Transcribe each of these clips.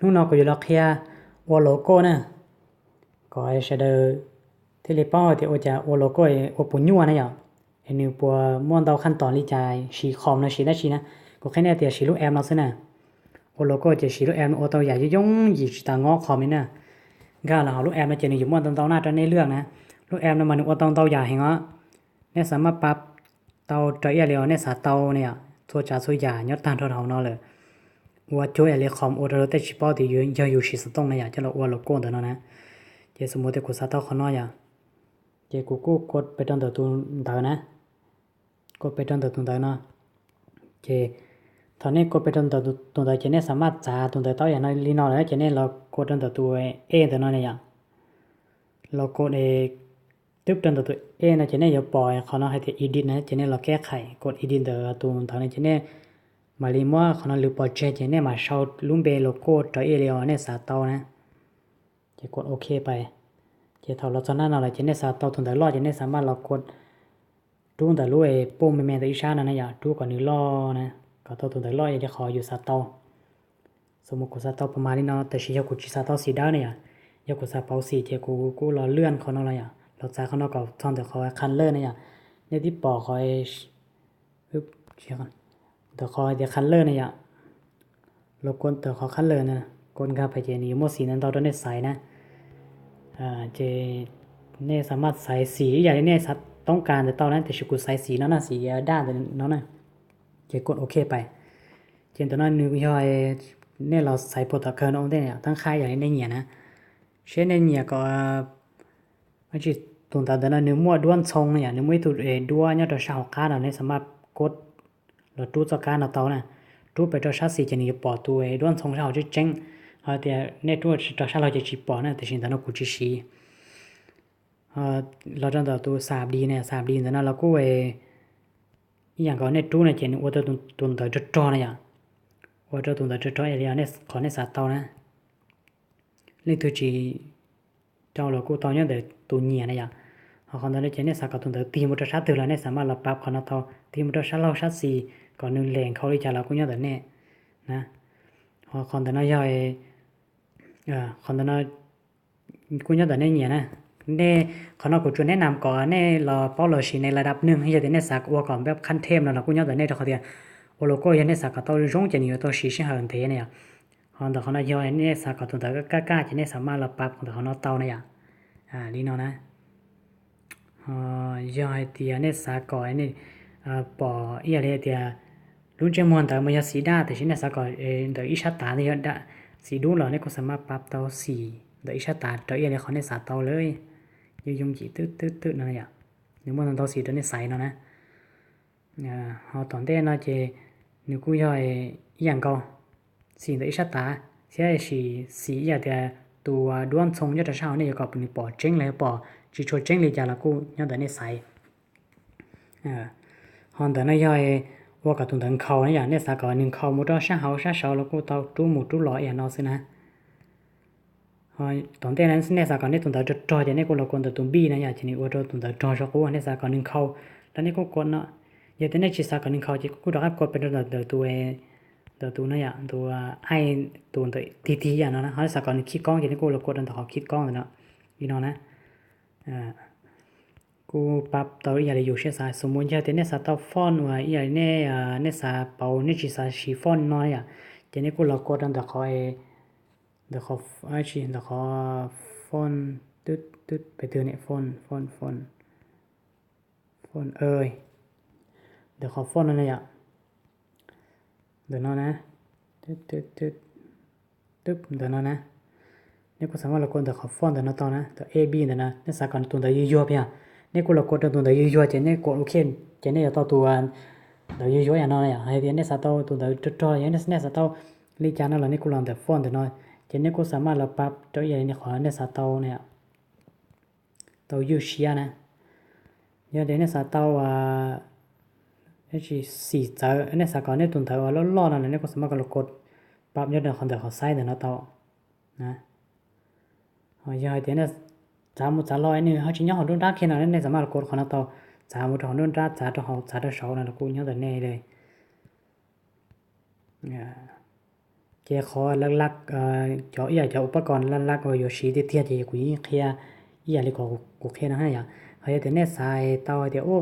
นู่นนอก็อยู่ล็อกเฮียวอลโลโก้นะก็ไอเชเดอร์ที่เลป้อที่โอจะวอลโลโก้โอปุ่นยัวนะอย่างไอนิวปัวม่วนเตาขั้นตอนลิจายชีคอมนะชีได้ชีนะก็แค่เนี่ยเตียชีลูกแอมเราซะนะวอลโลโก้จะชีลูกแอมโอเตาใหญ่ย่งหยิบตางอคอมนี่นะก็เราลูกแอมมาเจออยู่ม่วนเตาหน้าจะในเรื่องนะลูกแอมนั้นมันโอเตาใหญ่เหงาเนี่ยสามารถปรับเตาใจเอเลียวเนี่ยสาเตาเนี่ยตัวจ่าสุยาญอดตันเท่าๆนั่นเลยว่าช่วยอะไรคอมโอเดอร์แต่ชิปอที่อยู่ชีสตงเนี่ยจะเราว่าโลโก้ตัวนั้นนะเจสมมติกูสาเตาขน้อยอ่ะเจกูกดไปตั้งแต่ตัวเดินนะกดไปตั้งแต่ตัวเดินนะเจตอนนี้กดไปตั้งแต่ตัวเดินเจเนี่ยสามารถจ่าตัวเดินเต้าอย่างน้อยลีนอแล้วเจเนี่ยเรากดตั้งแต่ตัวตัวนั้นเนี่ยเรากดตึ๊บตั้งแต่ตัวนะเจเนี่ยอย่าปล่อยเขาเนาะให้ที่ edit นะเจเนี่ยเราแก้ไขกด edit เดอตัวตอนนี้เจเนี่ยมาลีมัวเขาเนาะหรือโปรเจกต์เจเนี่ยมาเช่าลุ่มเบโลโก้ตัวเลียวเนี่ยสาเตานะจะกดโอเคไปเจเท่าเราตอนนั้นเราเจเนี่ยสาเตาตัวเดินรอดเจเนี่ยสามารถเรากดดูแต่รู้ปุ่มแม่ตัวอีชานะอย่าดูก่อนนึกรอนะก็ตัวเดินรอดจะขออยู่สาเตาสมมติกูสาเตาประมาณนี้เนาะแต่ชีจะกูจีสาเตาสีดาวเนี่ยยกูสาเปาสีเจกูรอเลื่อนเขาเนาะอะไรอย่างเราจ่ายเขาเนาะก็ทอนแต่เขาคันเลอร์เนี่ยเนี่ยที่ปอคอยปึ๊บเชื่อกันแต่คอยเดี๋ยวคันเลอร์เนี่ยเรากดแต่เขาคันเลอร์นะกดกับไปเจนี่โมสีนั้นเราต้องได้ใส่นะเจเนี่ยสามารถใส่สีอย่างนี้เนี่ยต้องการแต่ตอนนั้นแต่ชิกูใส่สีนั้นนะสีด้านแต่นั้นนะเจกดโอเคไปเจนตอนนั้นนึกย่อยเนี่ยเราใส่โปรโตคอลเอาได้เนี่ยตั้งค่าอย่างนี้ในเนี่ยนะเช่นในเนี่ยก็ไม่ใช่ตัวแต่นั้นนึกมั่วด้วนชงเนี่ยนึกไม่ถูกด้วนเนี่ยตัวชาวก้าเราเนี่ยสามารถกดเราตู้จักการเราเตานะตู้ไปตัวชาสีจะนี่ปอตัวด้วนชงชาวจะเจ๊งแต่เนี่ยตัวตัวชาเราจะจีปอนะแต่ชินตอนนั้นกูจะชี้เราจำตัวสาบดีเนี่ยสาบดีแต่นั้นเราก็อย่างก่อนเนี่ยตู้เนี่ยเจนว่าตัวตัวจะจอเนี่ยว่าตัวจะจอเอเลียเนี่ยขอเนี่ยสาเตานะนี่ตัวจีเจ้าเราก็ตอนนี้เดี๋ยวตัวเนียนะอย่างเขาคนนั้นเจนเนี่ยสากตัวตีมุตชาตัวละเนี่ยสามารถเราปรับเขาเนาะเตาตีมุตชาเราชาสีก่อนนึงแรงเขาเลยจะเราก็เนี่ยแต่เนี่ยนะคนนั้นย่อยคนนั้นกูเนี่ยแต่เนี่ยนะเนี่ยเขาเนาะกูชวนแนะนำก่อนเนี่ยเราเป้าเราชีในระดับหนึ่งให้จะเนี่ยสักว่าก่อนแบบขั้นเทพเรากูเนี่ยแต่เนี่ยเขาเดียวโอโลโก้ยันเนี่ยสักตัวร้องจะนี่ตัวชี้ชิหางเทเนี่ยคนแต่เขาเนาะย่อยเนี่ยสักตัวแต่ก็กล้าจะเนี่ยสามารถเราปรับของแต่เขาเนาะเตาเนี่ยนี่เนาะนะย่อยเตียเนี่ยสักก่อนเนี่ยปออีอะไรเตียรู้จักมันแต่ไม่ยาสีด้าแต่ชิ้นเนี่ยสักก่อนเดี๋ยวอิชาตาเนี่ยได้สีดูเหรอเนี่ยก็สามารถปรับเตาสีเดี๋ยวอิชาตาเดี๋ยวอะไรเขาเนี่ยสาเตาเลยยงจีตืดนั่นแหละนึกว่าตอนสีตัวนี้ใสเนาะนะhọ tอนเต้nó chỉ nếu cứ rồiอย่างก็สิ่งที่ชัดตาเสียสีอย่างเดียตัวด้วนทรงยอดเช้าเนี่ยก็เป็นปอเจ้งเลยปอจีโชเจ้งเลยจะละกูยอดเนี่ยใสhọแต่เนี่ยย่อยว่ากับตัวเขาเนี่ยอย่างเนี่ยสักก่อนหนึ่งเขาหมดแล้วช่างเขาช่างเสาแล้วกูเตาตู้หมดตู้หล่ออย่างนอสินะตอนเต้นั้นเนี่ยสักก่อนเนี่ยตัวจะจอยเนี่ยกูเราคนตัวบีนะอย่างเช่นว่าตัวจอยชกูเนี่ยสักก่อนหนึ่งเขาแล้วนี่กูกดเนาะอย่างที่เนี่ยชีสักก่อนหนึ่งเขาจีกูได้กดเป็นตัวนั่นอย่างตัวไอตัวทีอย่างนั้นนะเขาสักก่อนคิดกล้องอย่างนี้กูเรากดอันต่อคิดกล้องเลยเนาะอีน้องนะกูปรับตัวอย่างอยู่เช่นสมมุติอย่างที่เนี่ยสักตัวฟอนต์ว่าอย่างเนี่ยสักเป่าเนี่ยชีสักชีฟอนต์น้อยอ่ะอย่างนี้กูเรากดอันต่อเขาเดี๋ยวขอไอชีเดี๋ยวขอฟอนต์ตึ๊ดไปตัวเนี่ยฟอนต์เดี๋ยวขอฟอนต์อะไรอ่ะเดี๋ยวนะตึ๊ดตึ๊บเดี๋ยวนะนี่ก็สามารถเรากดเดี๋ยวขอฟอนต์เดี๋ยวนะตอนนะเดี๋ยว A B เดี๋ยวนะนี่สักก่อนตัวเดี๋ยวยั่วเพียนี่กูเรากดตัวเดี๋ยวยั่วเจนี่กดโอเคเจนี่จะต่อตัวเดี๋ยวยั่วอย่างนั้นเลยอ่ะให้เดี๋ยวนี่สักตัวเดี๋ยวจออย่างนี้สักตัวลีจานนั่นแหละนี่กูลองแต่ฟอนต์เดี๋ยวน้อยเจนี่กูสามารถเราปรับตัวอย่างนี้ขอเนี่ยสักตัวเนี่ยตัวยูเชียนะเดี๋ยวนี่สักตัวนี่คือสีจาอันนี้สักก่อนเนี่ยตัวเดี๋ยวล้อนั่นนี่ก็สามารถเรากดปรับยอดเดี๋ยวคนเดี๋ยวเขาใส่เดี๋ยวนะตัวนะgiờ thế là giá một giá loi này họ chỉ nhớ họ đun rác khi nào nên giá mà cột họ nó tàu giá một họ đun rác giá cho họ giá cho sáu là cô nhớ tới này đây เจคอลักๆเจาะอยากจะอุปกรณ์ลักๆอยู่ชีที่เทียเจกุยเคลียอยากเลยกูเคนะฮะอย่าเขาจะเนี่ยสายเตาเดี๋ยวโอ้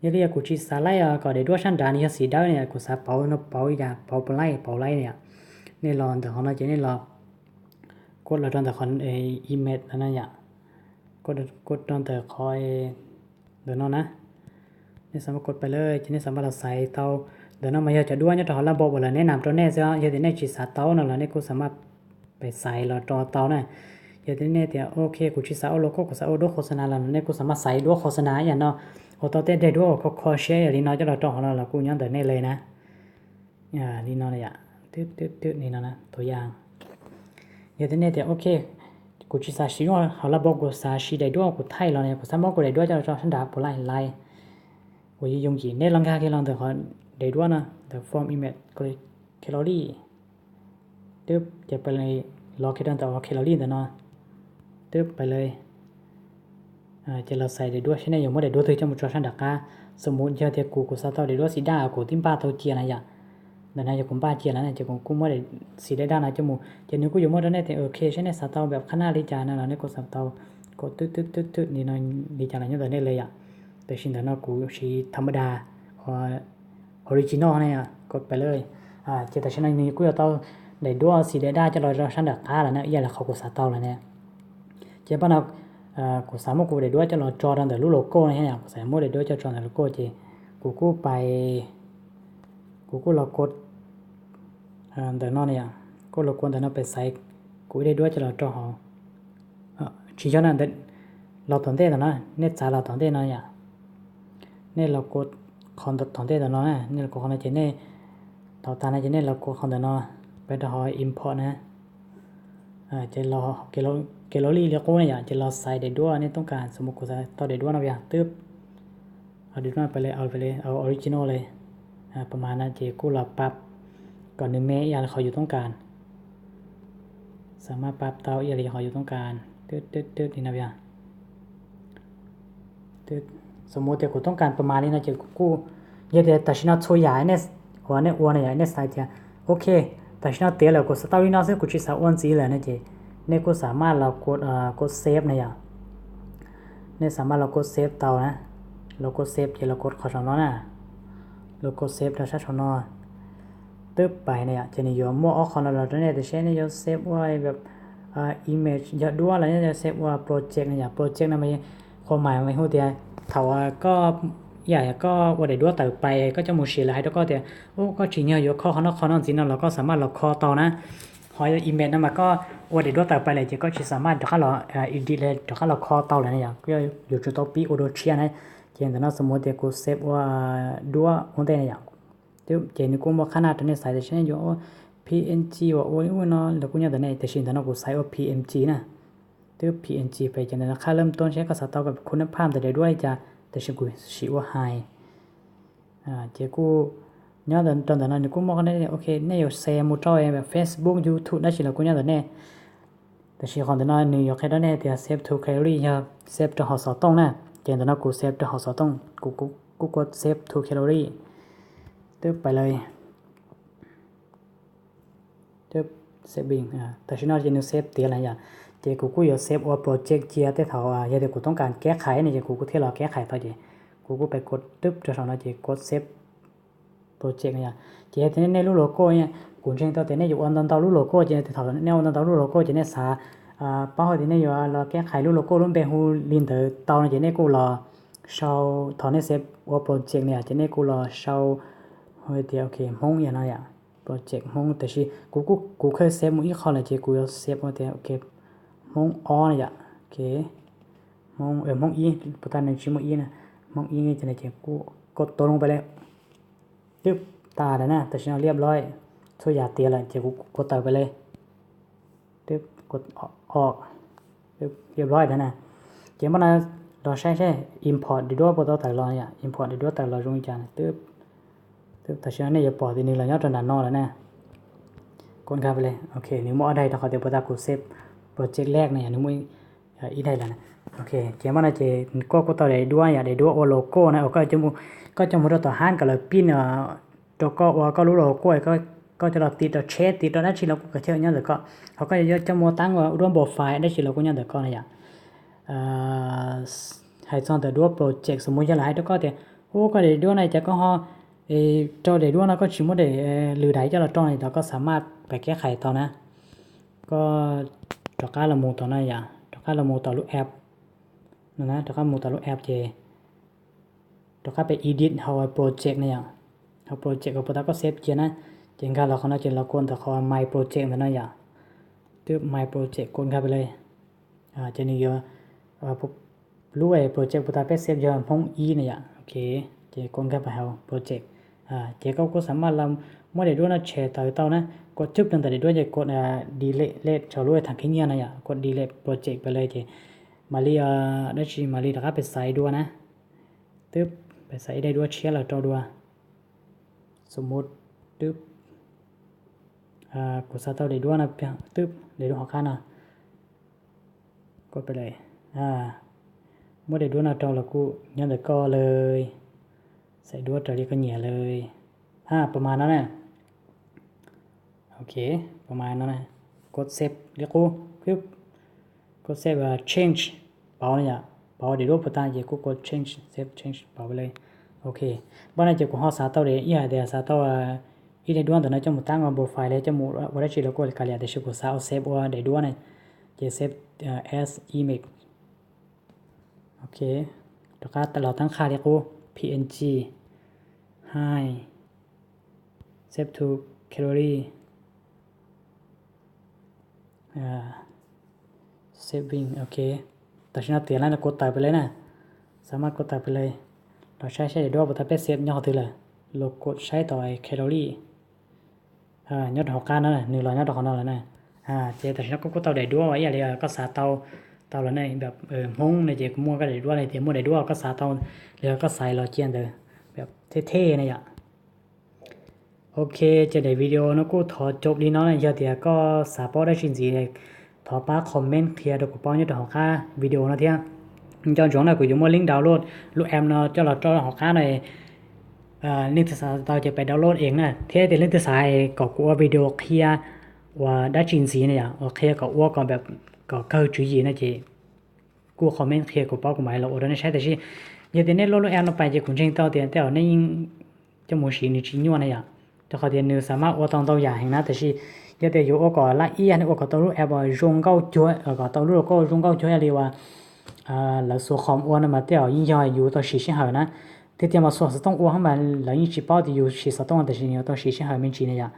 ยังเรียกกูชีสาไลก็ได้ด้วยชั้นดานี่สีดาวเนี่ยกูสาเป่าเนาะเป่าอย่าเป่าเป่าไล่เนี่ยนี่รอนแต่ของเราจะนี่รอกดเราตอนแต่คอนอีเมลนั่นอย่ากดตอนแต่คอยเดี๋ยวน้องนะนี่สามารถกดไปเลยจะนี่สามารถเราใส่เตาเดี๋ยวน้องมาจะด้วยเนี่ยตอนเราบอกว่าเราแนะนำตัวแน่ใช่ไหมยังได้ชีสาเตานั่นแหละนี่กูสามารถไปใส่เราต่อเตาเนี่ยยังได้เนี่ยเดี๋ยวโอเคกูชีสาโลโก้กูสาโอด้วยโฆษณาเราเนี่ยกูสามารถใส่ด้วยโฆษณาอย่างเนาะโอ้ตอนเต้ได้ด้วยเขาคอแชร์อย่างนี้น้อยจะเราต่อของเรากูย้อนแต่เนี่ยเลยนะนี่น้องเลยตึ๊ดนี่น้องนะตัวอย่างยังได้เนี่ยเดี๋ยวโอเคกูชีสาชิว่าเขาเราบอกกูสาชิได้ด้วยกูไทยเราเนี่ยกูสามารถกูได้ด้วยจะเราฉันด่ากูไล่กู用กี่เนี่ยลองแค่ลองแต่เขาได้ด้วยนะแต่ form image ก็เลยแคลอรี่ตึ๊บจะไปเลยรอแค่ตั้งแต่ว่าแคลอรี่แต่เนาะตึ๊บไปเลยจะเราใส่ได้ด้วยใช่ไหมยังไม่ได้ด้วยเธอจะมาจอฉันดักกาสมมุติจะเทกูสาต่อได้ด้วยสีดากูทิ้งป้าเท่าเจียนะอย่างแต่นายจะกูป้าเจียแล้วเนี่ยจะกูไม่ได้สีได้ด้านไหนจมูกจะนึกกูอยู่ไม่ได้เนี่ยแต่โอเคใช่ไหมสาต่อแบบขนาดลิจานะเราเนี่ยกูสาต่อกดตึ๊ดนี่นายลิจาอะไรเนี่ยแต่เนี่ยเลยอ่ะแต่ชินแต่เนาะกูสีธรรมดาออริจินอลเนี่ยกดไปเลยเจแต่ฉันนี่กูจะต้องได้ด้วยสีได้จะรอฉันดักกาแล้วเนี่ยอย่าละเขากูสาต่อแล้วเนี่ยเจ้าป้าเรากูสามารถกูได้ด้วยจะรอจอดันแต่รูปโลโก้เนี่ยกูสามารถได้ด้วยจะจอดันโลโก้จีกูไปกูเรากดแต่นอนเนี่ยกูเรากดแต่นอนไปใส่กูได้ด้วยจะรอจอหอชี้ย้อนนั่นเด็ดเราตอนเต้แต่นอนเนี่ยจ่าเราตอนเต้นอนเนี่ยเนี่ยเรากดคอนตอนเต้แต่นอนเนี่ยเรากดคอนเจเนี่ยต่อตาในเจเนี่ยเรากดคอนแต่นอนไปต่อหอ import นะจะรอแคลอรี่เรียกว่าเนี่ยจะรอใส่ได้ด้วยนี่ต้องการสมมุติกูใส่ต่อได้ด้วยนะอย่างตึ๊บเอาได้ด้วยไปเลยเอาออริจินอลเลยประมาณนั้นเจกูเราปรับก่อน1 เมตรอย่างเขาอยู่ต้องการสามารถปรับเตาอย่างเขาอยู่ต้องการตึ๊ดนี่นะอย่างตึ๊ดสมมุติกูต้องการประมาณนี้นะเจกูยังแต่ตัดสินช่วยใหญ่เนี่ยวันนี้เนี่ยใส่เทียโอเคแต่ฉันเตี้ยแล้วก็สตอรี่น่าจะกูชิสาอ้วนสีเลยนะเจเนี่ยก็สามารถเรากดเซฟนะอย่างเนี่ยสามารถเรากดเซฟเตานะเรากดเซฟเจเรากดขอช่องน้อนะเรากดเซฟเราใช้ช่องน้อตึ๊บไปเนี่ยจะนี่ยอมมั่วออกของเราเนี่ยแต่ใช้เนี่ยจะเซฟไว้แบบimage จะดูอะไรเนี่ยจะเซฟว่า project นะอย่าง project นะไม่ความหมายไม่รู้เดียวถ้าว่าก็ใหญ่ก็ว่าได้ด้วยต่อไปก็จะมูชีแล้วให้แล้วก็เดี๋ยวโอ้ก็จริงเนี่ยยกข้อเขานอกข้อนอกจริงเนาะเราก็สามารถเราคอต่อนะหอยอีเมลนั่นมาก็ว่าได้ด้วยต่อไปเลยจะก็จะสามารถเดี๋ยวเราอีดิเลยเดี๋ยวเราคอต่อเลยนะอย่างก็อยู่จุดต่อปีโอโดเชียนะเจนแต่เนาะสมมติเดี๋ยวกูเซฟว่าด้วยคนเดียวอย่างเดี๋ยวเจนกูบอกขนาดตัวนี้ใส่แต่เช่นอยู่ PNG ว่าโอ้ยเนาะแล้วกูเนี่ยแต่เนี่ยแต่ชินแต่เนาะกูใส่ว่า PNG นะเดี๋ยว PNG ไปจนแต่ค่าเริ่มต้นใช้ก็สตอกับคุณภาพแต่ได้ด้วยจะแต่ชิกูชิว่าไฮเจกูnhớ đến tuần đó này cũng mong cái này ok này có share một trò em Facebook YouTube đó chỉ là cũng nhớ đến nàyแต่ชีคนแต่น้อยนิวยอร์กแค่นั้นเนี่ยเซฟทูแคลอรี่ครับเซฟตัวหอสอต้องนะเจนแต่น้อยกูเซฟตัวหอสอต้องกูกดเซฟทูแคลอรี่ตึ๊บไปเลยตึ๊บเซฟบิงแต่ชีน้อยจะนิวเซฟเตียอะไรอย่างเจกูอยากเซฟว่าโปรเจกต์เจียแต่เท่าอย่าเดี๋ยวกูต้องการแก้ไขเนี่ยเจกูที่เราแก้ไขต่อเจกูไปกดตึ๊บจะทำอะไรเจกดเซฟโปรเจกต์เนี่ยเจที่ในรูปโลโก้เนี่ยกูเช่นตัวเนี่ยอยู่อันตอนรูปโลโก้เจที่ถอดเนี่ยอันตอนรูปโลโก้เจเนี่ยสาป้าเขาที่เนี่ยอยู่เราแก้ไขรูปโลโก้รุ่นเป็นหูลินเตอร์ตอนเจเนี่ยกูรอชาวถอนเนี่ยเซฟว่าโปรเจกต์เนี่ยเจเนี่ยกูรอชาวเฮ้ยเดี๋ยวโอเคมงอย่างไรอ่ะโปรเจกต์มงแต่ชีกูเคยเซฟมึงอีกข้อเลยเจกูจะเซฟว่าเดี๋ยวโอเคมงอ๋อเนี่ยโอเคมงอีประธานในชื่อมงอีนะมงอีนี่จะเนี่ยเจกูกดตัวลงไปเลยตึ๊บตาแล้วนะแต่ฉันเรียบร้อยช่วยอย่าเตียเลยเดี๋ยวกูกดต่อไปเลยตึ๊บกดออกตึ๊บเรียบร้อยแล้วนะเดี๋ยวมันเราใช้ import ดีด้วยพอต่อแต่รอเนี่ย import ดีด้วยแต่รอตรงนี้จ้ะตึ๊บแต่ฉันเนี่ยอย่าปล่อยทีนี้เราเนี่ยจนนานนอกแล้วนะกดเข้าไปเลยโอเคนี่มั่วได้ถ้าเขาเดี๋ยวพอตากูเซฟโปรเจกต์แรกเนี่ยนี่มั่วอีได้แล้วนะโอเคเดี๋ยวมันจะก็ต่อได้ด้วยอย่าได้ด้วยโอโลโก้นะก็จะมั่วต่อห้างกันเลยปิ้นตัวก็ว่าก็รู้โลโก้ก็ có cho là tít đó chết tít đó chỉ là cũng có theo nhau được có họ có cho mô tăng vàร่วม profile ได้chỉ là cũng nhau được con này hay xong từ đua project สมมุติจะหลายก็แต่โอ้ก็để đua nàyจะก็họ cho để đua nó có chỉ muốn để lừa đáy cho là trong này nó có สามารถไปแก้ไขต่อนะก็ต่อการละมูต่อนะอย่างต่อการละมูต่อรูปแอปนะต่อการมูต่อรูปแอปเจต่อการไป edit เขา project เนี่ยเขา project ก็พอตาก็เซฟเจนะเจนกันเราเขาน่าจะเราควรแต่เขา my project นั่นนะอย่างตึ๊บ my project กดเข้าไปเลยเจนี่เยอะรู้ไอ้ project พอตาไปเซฟเยอะพง e เนี่ยโอเคเจกดเข้าไปเขา project เจก็สามารถเราไม่ได้ด้วยนะแชร์ต่อเต้านะกดจุดตั้งแต่ด้วยจะกดdelete ชาวรู้ทางขี้เงี้ยนะอย่างกด delete project ไปเลยเจมาลีได้ชีมาลีถ้าไปใส่ด้วยนะตึ๊บไปใส่ได้ด้วยเชียร์เราตัวด้วยสมมุติตึ๊บกดใส่ตัวได้ด้วยนะตึ๊บได้ด้วยหัวข้างนะกดไปเลยไม่ได้ด้วยนะตัวเรากูยันแต่ก็เลยใส่ด้วยตัวนี้ก็เหนียเลยประมาณนั้นนะโอเคประมาณนั้นนะกดเซฟเรียกกูปึ๊บกดเซฟchange เปล่าเนี่ยเปล่าเดี๋ยวรูปต่างๆกูกด change save change เปล่าไปเลยโอเคบ้านนั้นจะกูห่อสาเต้าเลยอีเดียสาเต้าอีเดียด้วนตัวนั้นจะมุดตั้งบนไฟล์เลยจะมุดว่าได้ชีแล้วก็การเรียนเดี๋ยวกูสาวเซฟว่าเดี๋ยวด้วนเนี่ยจะเซฟas image โอเคแล้วก็ตลอดทั้งค่าเรียกกู png high save to gallery saving โอเคแต่ฉันเตือนแล้วนะกดต่อไปเลยนะสามารถกดต่อไปเลยเราใช้ด้วยบทเป็นเซฟย่อถือเลยโลกดใช้ต่อแคลอรี่ยอดหอกการนั่นแหละ100ยอดหอกนั่นแหละนะเจแต่ฉันก็ต่อได้ด้วยไว้อะไรก็สาเตาแล้วในแบบมงในเจก็มั่วก็ได้ด้วยอะไรเตรียมมั่วได้ด้วยก็สาเตาแล้วก็ใส่รอเจียนเลยแบบเท่ๆนะอย่างโอเคจะได้วิดีโอนะกูถอดจบดีน้อยนะเดี๋ยวก็สาปอได้ชินสีเลยถอป้าคอมเมนต์เคลียร์ดูกูป้อนยอดหอกค่าวิดีโอนะเที่ยcho chúng này của chúng mình link download lúc em nó cho là cho học khá này link thứ sáu tao chỉ phải download เองนะthế thì link thứ sáu có của video kia và đã trình gì này à ok cóว่าcòn แบบcó câu chú ý này chị của comment kia của bao của mày là ở đó nó sẽ thì giờ thì nên lúc em nó phải chỉ cũng trên tao tiền tao nên cho một sự như chỉ nhau này à cho họ tiền nếu สามารถว่าตองอย่างนะแต่สิgiờ thìอยู่ก็ละอีอันก็ตองรู้แอปdùng câu chuốiก็ตองรู้ก็ dùng câu chuốiอะไรวะlà số không uốn mà tiêu in choอยู่ตัวสีเสียหายนะที่เตรียมมาส่วนสต้องuốnให้มันแล้วยิ่งชีป้อที่อยู่สีสต้องแต่สีเนี่ยตัวสีเสียหายไม่จีเนี่ย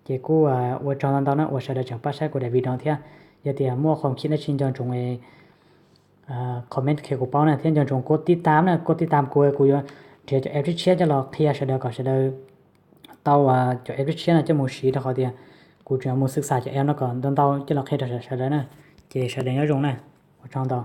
เจ้ากูว่าจอนตอนนั้นว่าใช้ได้จังป้าใช้กูได้วิดีโอเที่ยอย่าเดี๋ยวมั่วความคิดในชิ้นจอนจงคอมเมนต์เกี่ยวกับเป้าเนี่ยที่จอนจงกดติดตามเนี่ยกดติดตามกูอยู่เดี๋ยวจะแอปที่เชียร์จะรอเคลียร์ใช้ได้ก็ใช้ได้เต้าจะแอปที่เชียร์เนี่ยจะมูสีแล้วเขาเดียวกูจะมูศึกษาจะแอปแล้วก่อนตอนเต้าจะรอเคลียร์ใช้ได้นะเจ้าใช้ได้ยังจงนะว่าจอนเต้า